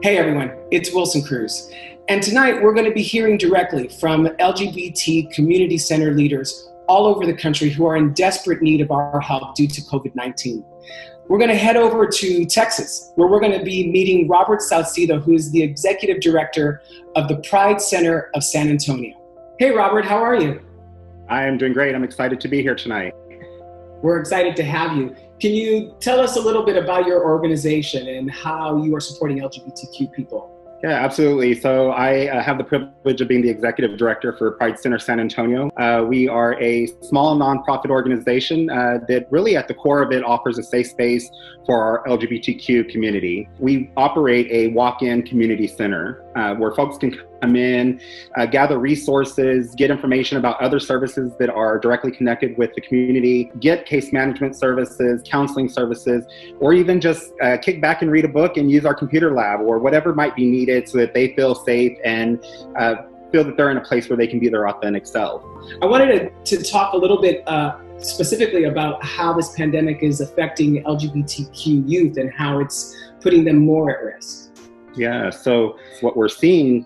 Hey everyone, it's Wilson Cruz. And tonight we're going to be hearing directly from LGBT community center leaders all over the country who are in desperate need of our help due to COVID-19. We're going to head over to Texas, where we're going to be meeting Robert Salcido, who is the executive director of the Pride Center of San Antonio. Hey Robert, how are you? I am doing great. I'm excited to be here tonight. We're excited to have you. Can you tell us a little bit about your organization and how you are supporting LGBTQ people? Yeah, absolutely. So I have the privilege of being the executive director for Pride Center San Antonio. We are a small nonprofit organization that really at the core of it offers a safe space for our LGBTQ community. We operate a walk-in community center where folks can come in, gather resources, get information about other services that are directly connected with the community, get case management services, counseling services, or even just kick back and read a book and use our computer lab or whatever might be needed so that they feel safe and feel that they're in a place where they can be their authentic self. I wanted to talk a little bit specifically about how this pandemic is affecting LGBTQ youth and how it's putting them more at risk. Yeah, so what we're seeing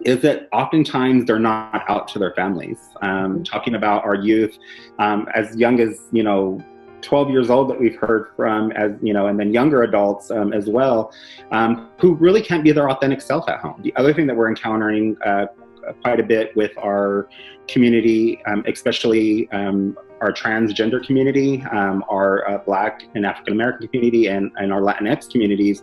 is that oftentimes they're not out to their families. Talking about our youth as young as, 12 years old that we've heard from, as and then younger adults as well, who really can't be their authentic self at home. The other thing that we're encountering quite a bit with our community, especially our transgender community, our Black and African American community, and our Latinx communities,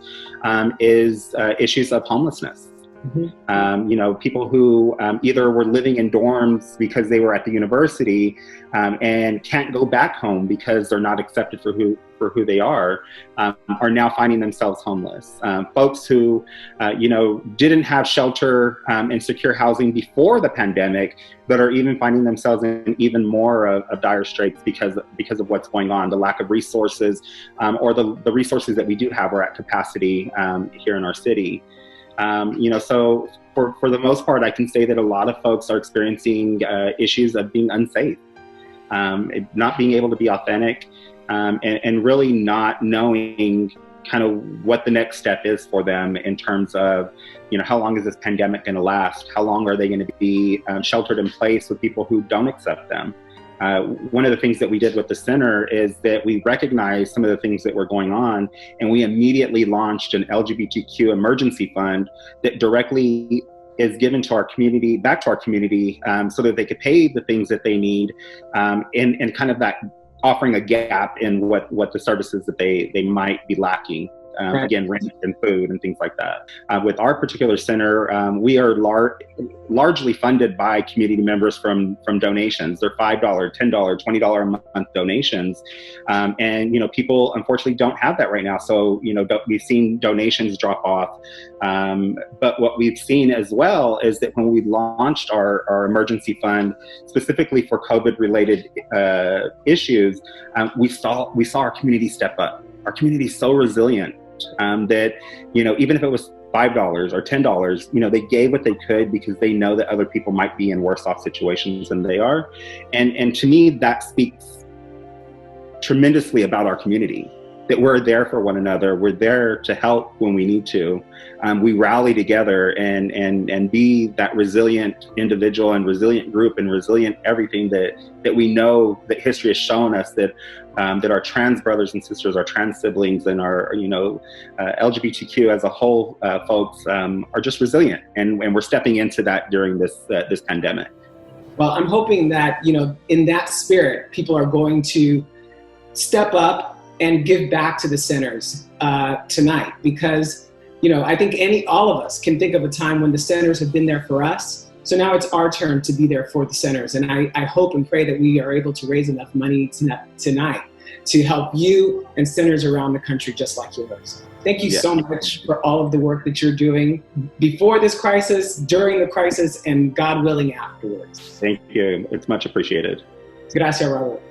is issues of homelessness. Mm-hmm. People who either were living in dorms because they were at the university and can't go back home because they're not accepted for who they are now finding themselves homeless. Folks who, didn't have shelter and secure housing before the pandemic, but are even finding themselves in even more of dire straits because of what's going on, the lack of resources, or the resources that we do have are at capacity here in our city. So for the most part, I can say that a lot of folks are experiencing issues of being unsafe, not being able to be authentic, and really not knowing kind of what the next step is for them in terms of, how long is this pandemic going to last? How long are they going to be sheltered in place with people who don't accept them? One of the things that we did with the center is that we recognized some of the things that were going on, and we immediately launched an LGBTQ emergency fund that directly is given to our community, back to our community, so that they could pay the things that they need, and kind of that offering a gap in what the services that they might be lacking. Right. Again, rent and food and things like that. With our particular center, we are largely funded by community members from donations. They're $5, $10, $20 a month donations. And people unfortunately don't have that right now. So, we've seen donations drop off. But what we've seen as well is that when we launched our emergency fund, specifically for COVID-related issues, we saw our community step up. Our community is so resilient that, even if it was $5 or $10, they gave what they could because they know that other people might be in worse off situations than they are. And to me, that speaks tremendously about our community, that we're there for one another. We're there to help when we need to. We rally together and be that resilient individual and resilient group and resilient everything that we know that history has shown us that our trans brothers and sisters, our trans siblings, and our LGBTQ as a whole folks are just resilient, and we're stepping into that during this pandemic. Well, I'm hoping that in that spirit, people are going to step up and give back to the centers tonight, because I think all of us can think of a time when the centers have been there for us. So now it's our turn to be there for the centers. And I hope and pray that we are able to raise enough money tonight to help you and centers around the country just like yours. Thank you so much for all of the work that you're doing before this crisis, during the crisis, and God willing afterwards. Thank you. It's much appreciated. Gracias, Robert.